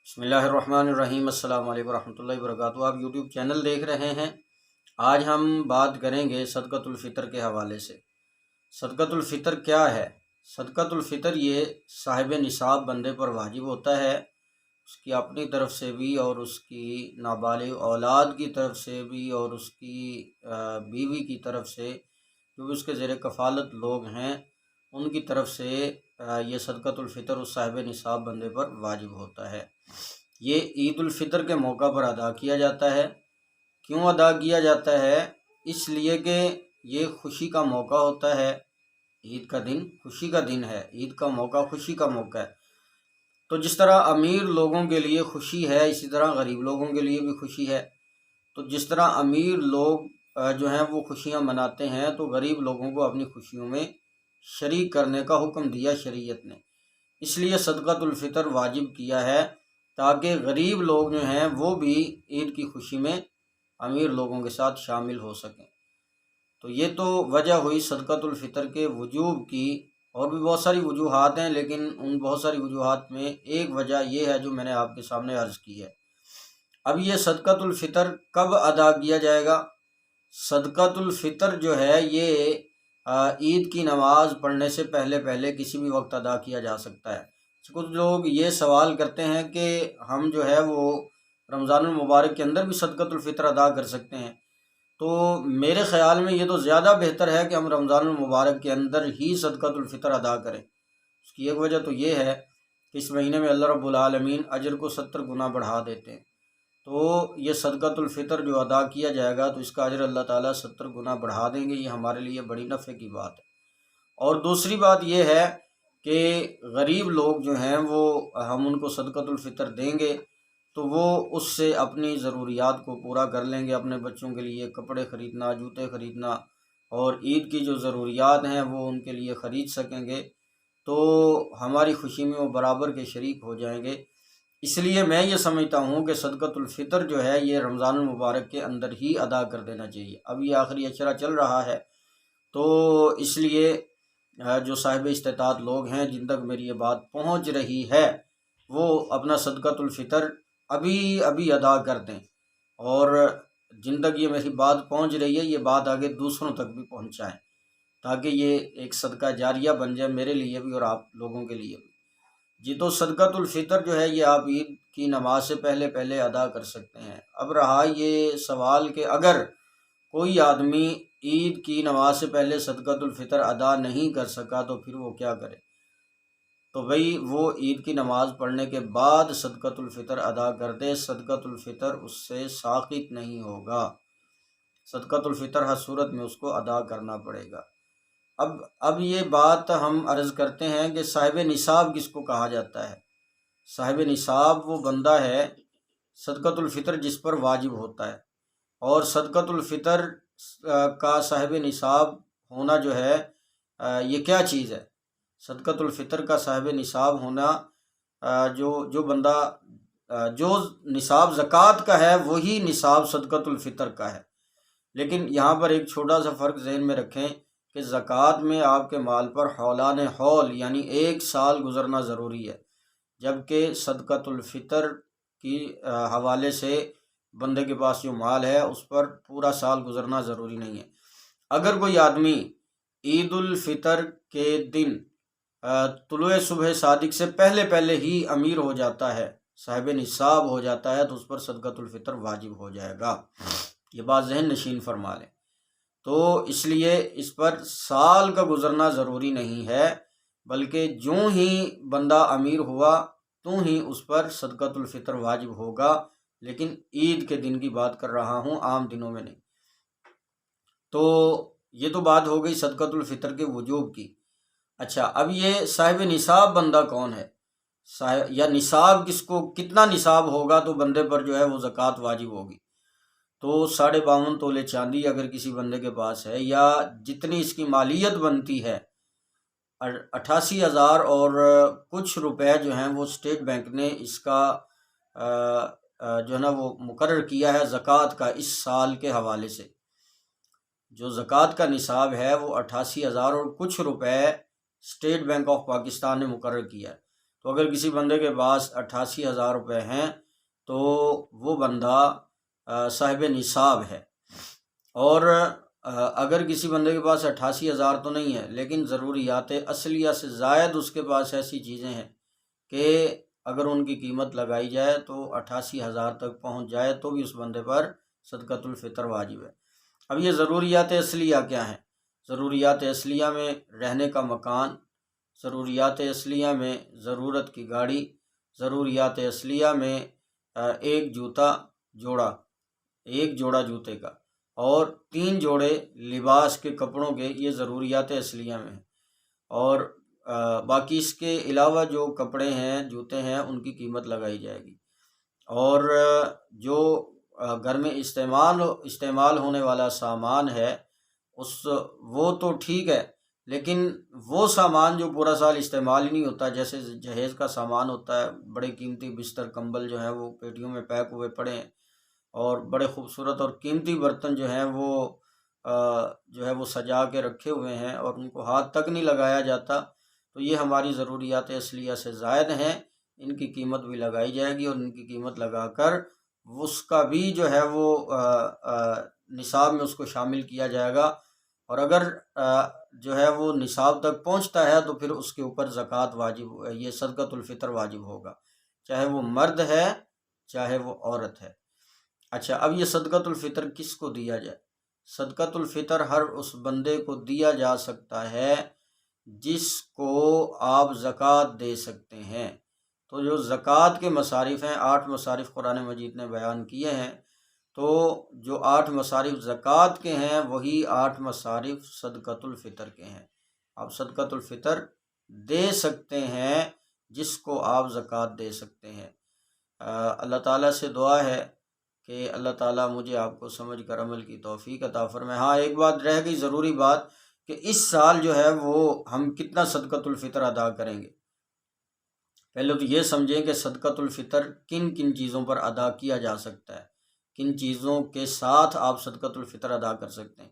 بسم اللہ الرحمن الرحیم۔ السلام علیکم ورحمۃ اللہ وبرکاتہ۔ آپ یوٹیوب چینل دیکھ رہے ہیں۔ آج ہم بات کریں گے صدقۃ الفطر کے حوالے سے۔ صدقۃ الفطر کیا ہے؟ صدقۃ الفطر یہ صاحب نصاب بندے پر واجب ہوتا ہے، اس کی اپنی طرف سے بھی اور اس کی نابالغ اولاد کی طرف سے بھی اور اس کی بیوی کی طرف سے، جو بھی اس کے زیر کفالت لوگ ہیں ان کی طرف سے یہ صدقۃ الفطر اس صاحب نصاب بندے پر واجب ہوتا ہے۔ یہ عید الفطر کے موقع پر ادا کیا جاتا ہے۔ کیوں ادا کیا جاتا ہے؟ اس لیے کہ یہ خوشی کا موقع ہوتا ہے۔ عید کا دن خوشی کا دن ہے، عید کا موقع خوشی کا موقع ہے۔ تو جس طرح امیر لوگوں کے لیے خوشی ہے، اسی طرح غریب لوگوں کے لیے بھی خوشی ہے۔ تو جس طرح امیر لوگ جو ہیں وہ خوشیاں مناتے ہیں، تو غریب لوگوں کو اپنی خوشیوں میں شریک کرنے کا حکم دیا شریعت نے۔ اس لیے صدقۃ الفطر واجب کیا ہے، تاکہ غریب لوگ جو ہیں وہ بھی عید کی خوشی میں امیر لوگوں کے ساتھ شامل ہو سکیں۔ تو یہ تو وجہ ہوئی صدقۃ الفطر کے وجوب کی، اور بھی بہت ساری وجوہات ہیں، لیکن ان بہت ساری وجوہات میں ایک وجہ یہ ہے جو میں نے آپ کے سامنے عرض کی ہے۔ اب یہ صدقۃ الفطر کب ادا کیا جائے گا؟ صدقۃ الفطر جو ہے یہ عید کی نماز پڑھنے سے پہلے کسی بھی وقت ادا کیا جا سکتا ہے۔ کچھ لوگ یہ سوال کرتے ہیں کہ ہم جو ہے وہ رمضان المبارک کے اندر بھی صدقۃ الفطر ادا کر سکتے ہیں۔ تو میرے خیال میں یہ تو زیادہ بہتر ہے کہ ہم رمضان المبارک کے اندر ہی صدقۃ الفطر ادا کریں۔ اس کی ایک وجہ تو یہ ہے کہ اس مہینے میں اللہ رب العالمین اجر کو 70 گنا بڑھا دیتے ہیں۔ تو یہ صدقۃ الفطر جو ادا کیا جائے گا تو اس کا اجر اللہ تعالیٰ 70 گنا بڑھا دیں گے۔ یہ ہمارے لیے بڑی نفع کی بات ہے۔ اور دوسری بات یہ ہے کہ غریب لوگ جو ہیں وہ ہم ان کو صدقۃ الفطر دیں گے تو وہ اس سے اپنی ضروریات کو پورا کر لیں گے، اپنے بچوں کے لیے کپڑے خریدنا، جوتے خریدنا اور عید کی جو ضروریات ہیں وہ ان کے لیے خرید سکیں گے۔ تو ہماری خوشی میں وہ برابر کے شریک ہو جائیں گے۔ اس لیے میں یہ سمجھتا ہوں کہ صدقۃ الفطر جو ہے یہ رمضان المبارک کے اندر ہی ادا کر دینا چاہیے۔ اب یہ آخری اشرہ چل رہا ہے، تو اس لیے جو صاحب استطاعت لوگ ہیں جن تک میری یہ بات پہنچ رہی ہے وہ اپنا صدقۃ الفطر ابھی ادا کر دیں، اور جن تک یہ میری بات پہنچ رہی ہے یہ بات آگے دوسروں تک بھی پہنچائیں، تاکہ یہ ایک صدقہ جاریہ بن جائے میرے لیے بھی اور آپ لوگوں کے لیے بھی۔ جی، تو صدقۃ الفطر جو ہے یہ آپ عید کی نماز سے پہلے ادا کر سکتے ہیں۔ اب رہا یہ سوال کہ اگر کوئی آدمی عید کی نماز سے پہلے صدقۃ الفطر ادا نہیں کر سکا تو پھر وہ کیا کرے؟ تو بھئی وہ عید کی نماز پڑھنے کے بعد صدقۃ الفطر ادا کر دے، صدقۃ الفطر اس سے ساقط نہیں ہوگا، صدقۃ الفطر ہر صورت میں اس کو ادا کرنا پڑے گا۔ اب یہ بات ہم عرض کرتے ہیں کہ صاحب نصاب کس کو کہا جاتا ہے؟ صاحب نصاب وہ بندہ ہے صدقۃ الفطر جس پر واجب ہوتا ہے، اور صدقۃ الفطر کا صاحب نصاب ہونا جو ہے یہ کیا چیز ہے؟ صدقۃ الفطر کا صاحب نصاب ہونا جو بندہ جو نصاب زکوٰۃ کا ہے وہی نصاب صدقۃ الفطر کا ہے۔ لیکن یہاں پر ایک چھوٹا سا فرق ذہن میں رکھیں کہ زکوٰۃ میں آپ کے مال پر حولان حول یعنی 1 سال گزرنا ضروری ہے، جبکہ صدقۃ الفطر کی حوالے سے بندے کے پاس جو مال ہے اس پر پورا سال گزرنا ضروری نہیں ہے۔ اگر کوئی آدمی عید الفطر کے دن طلوع صبح صادق سے پہلے ہی امیر ہو جاتا ہے، صاحب نصاب ہو جاتا ہے، تو اس پر صدقۃ الفطر واجب ہو جائے گا۔ یہ بات ذہن نشین فرما لیں۔ تو اس لیے اس پر سال کا گزرنا ضروری نہیں ہے، بلکہ جوں ہی بندہ امیر ہوا تو ہی اس پر صدقۃ الفطر واجب ہوگا، لیکن عید کے دن کی بات کر رہا ہوں، عام دنوں میں نہیں۔ تو یہ تو بات ہو گئی صدقۃ الفطر کے وجوب کی۔ اچھا، اب یہ صاحب نصاب بندہ کون ہے؟ یا نصاب کس کو، کتنا نصاب ہوگا تو بندے پر جو ہے وہ زکوٰۃ واجب ہوگی؟ تو 52.5 تولے چاندی اگر کسی بندے کے پاس ہے، یا جتنی اس کی مالیت بنتی ہے 88,000 اور کچھ روپے جو ہیں وہ اسٹیٹ بینک نے اس کا جو ہے نا وہ مقرر کیا ہے زکوٰۃ کا اس سال کے حوالے سے۔ جو زکوٰۃ کا نصاب ہے وہ 88,000 اور کچھ روپے اسٹیٹ بینک آف پاکستان نے مقرر کیا ہے۔ تو اگر کسی بندے کے پاس 88,000 روپے ہیں تو وہ بندہ صاحب نصاب ہے، اور اگر کسی بندے کے پاس 88,000 تو نہیں ہے لیکن ضروریات اصلیہ سے زائد اس کے پاس ایسی چیزیں ہیں کہ اگر ان کی قیمت لگائی جائے تو 88,000 تک پہنچ جائے تو بھی اس بندے پر صدقۃ الفطر واجب ہے۔ اب یہ ضروریات اصلیہ کیا ہیں؟ ضروریات اصلیہ میں رہنے کا مکان، ضروریات اصلیہ میں ضرورت کی گاڑی، ضروریات اصلیہ میں ایک جوڑا جوتے کا اور 3 جوڑے لباس کے کپڑوں کے، یہ ضروریات اصلیہ میں ہیں۔ اور باقی اس کے علاوہ جو کپڑے ہیں، جوتے ہیں، ان کی قیمت لگائی جائے گی۔ اور جو گھر میں استعمال ہونے والا سامان ہے وہ تو ٹھیک ہے، لیکن وہ سامان جو پورا سال استعمال ہی نہیں ہوتا، جیسے جہیز کا سامان ہوتا ہے، بڑے قیمتی بستر کمبل جو ہیں وہ پیٹیوں میں پیک ہوئے پڑے ہیں، اور بڑے خوبصورت اور قیمتی برتن جو ہیں وہ سجا کے رکھے ہوئے ہیں اور ان کو ہاتھ تک نہیں لگایا جاتا، تو یہ ہماری ضروریات اصلیہ سے زائد ہیں، ان کی قیمت بھی لگائی جائے گی، اور ان کی قیمت لگا کر اس کا بھی جو ہے وہ نصاب میں اس کو شامل کیا جائے گا، اور اگر جو ہے وہ نصاب تک پہنچتا ہے تو پھر اس کے اوپر زکوٰۃ واجب، یہ صدقۃ الفطر واجب ہوگا، چاہے وہ مرد ہے چاہے وہ عورت ہے۔ اچھا، اب یہ صدقۃ الفطر کس کو دیا جائے؟ صدقۃ الفطر ہر اس بندے کو دیا جا سکتا ہے جس کو آپ زکوٰۃ دے سکتے ہیں۔ تو جو زکوٰۃ کے مصارف ہیں، 8 مصارف قرآن مجید نے بیان کیے ہیں، تو جو 8 مصارف زکوٰۃ کے ہیں وہی 8 مصارف صدقۃ الفطر کے ہیں۔ آپ صدقۃ الفطر دے سکتے ہیں جس کو آپ زکوٰۃ دے سکتے ہیں۔ اللہ تعالیٰ سے دعا ہے کہ اللہ تعالیٰ مجھے آپ کو سمجھ کر عمل کی توفیق عطا فرمائے۔ ہاں، ایک بات رہ گئی ضروری بات، کہ اس سال جو ہے وہ ہم کتنا صدقۃ الفطر ادا کریں گے۔ پہلے تو یہ سمجھیں کہ صدقۃ الفطر کن کن چیزوں پر ادا کیا جا سکتا ہے، کن چیزوں کے ساتھ آپ صدقۃ الفطر ادا کر سکتے ہیں۔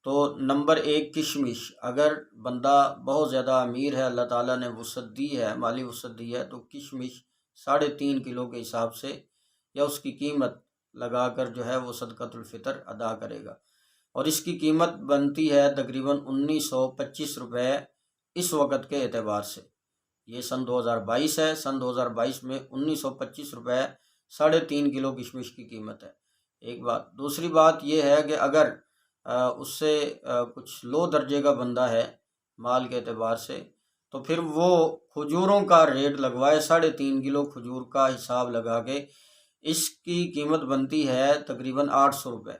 تو نمبر 1 کشمش، اگر بندہ بہت زیادہ امیر ہے، اللہ تعالیٰ نے وسعت دی ہے، مالی وسعت دی ہے، تو کشمش 3.5 کلو کے حساب سے یا اس کی قیمت لگا کر جو ہے وہ صدقۃ الفطر ادا کرے گا، اور اس کی قیمت بنتی ہے تقریباً 1925 روپے اس وقت کے اعتبار سے۔ یہ سن 2022 ہے، سن 2022 میں 1925 روپے 3.5 کلو کشمش کی قیمت ہے، ایک بات۔ دوسری بات یہ ہے کہ اگر اس سے کچھ لو درجے کا بندہ ہے مال کے اعتبار سے، تو پھر وہ کھجوروں کا ریٹ لگوائے، 3.5 کلو کھجور کا حساب لگا کے اس کی قیمت بنتی ہے تقریباً 800 روپے،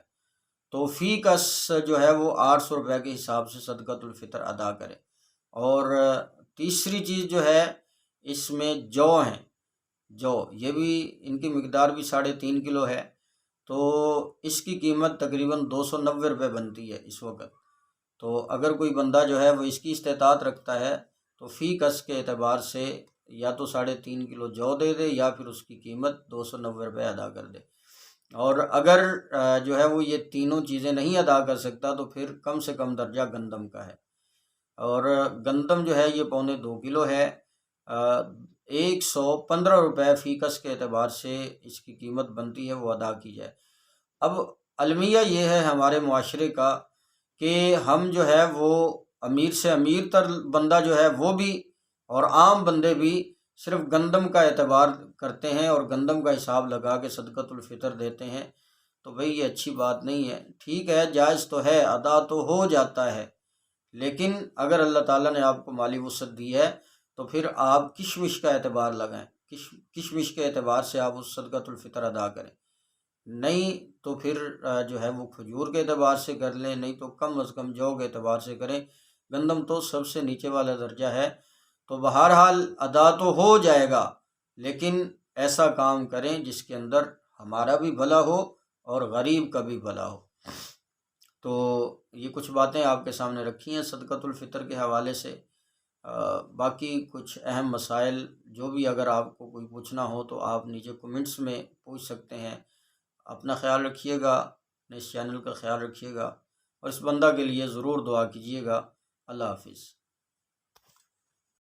تو فی کس جو ہے وہ 800 روپے کے حساب سے صدقۃ الفطر ادا کرے۔ اور تیسری چیز جو ہے اس میں جو ہیں، یہ بھی ان کی مقدار بھی 3.5 کلو ہے، تو اس کی قیمت تقریباً 290 روپے بنتی ہے اس وقت۔ تو اگر کوئی بندہ جو ہے وہ اس کی استطاعت رکھتا ہے تو فی کس کے اعتبار سے یا تو 3.5 کلو جو دے دے یا پھر اس کی قیمت 290 روپے ادا کر دے۔ اور اگر جو ہے وہ یہ تینوں چیزیں نہیں ادا کر سکتا تو پھر کم سے کم درجہ گندم کا ہے، اور گندم جو ہے یہ 1.25 کلو ہے، 115 روپے فی کس کے اعتبار سے اس کی قیمت بنتی ہے، وہ ادا کی جائے۔ اب المیہ یہ ہے ہمارے معاشرے کا کہ ہم جو ہے وہ امیر سے امیر تر بندہ جو ہے وہ بھی اور عام بندے بھی صرف گندم کا اعتبار کرتے ہیں اور گندم کا حساب لگا کے صدقۃ الفطر دیتے ہیں، تو بھئی یہ اچھی بات نہیں ہے۔ ٹھیک ہے، جائز تو ہے، ادا تو ہو جاتا ہے، لیکن اگر اللہ تعالیٰ نے آپ کو مالی وسعت دی ہے تو پھر آپ کشمش کا اعتبار لگائیں، کشمش کے اعتبار سے آپ اس صدقۃ الفطر ادا کریں، نہیں تو پھر جو ہے وہ کھجور کے اعتبار سے کر لیں، نہیں تو کم از کم جو کے اعتبار سے کریں۔ گندم تو سب سے نیچے والا درجہ ہے، تو بہرحال ادا تو ہو جائے گا، لیکن ایسا کام کریں جس کے اندر ہمارا بھی بھلا ہو اور غریب کا بھی بھلا ہو۔ تو یہ کچھ باتیں آپ کے سامنے رکھی ہیں صدقۃ الفطر کے حوالے سے۔ باقی کچھ اہم مسائل جو بھی اگر آپ کو کوئی پوچھنا ہو تو آپ نیچے کمنٹس میں پوچھ سکتے ہیں۔ اپنا خیال رکھیے گا، اپنے اس چینل کا خیال رکھیے گا، اور اس بندہ کے لیے ضرور دعا کیجیے گا۔ اللہ حافظ۔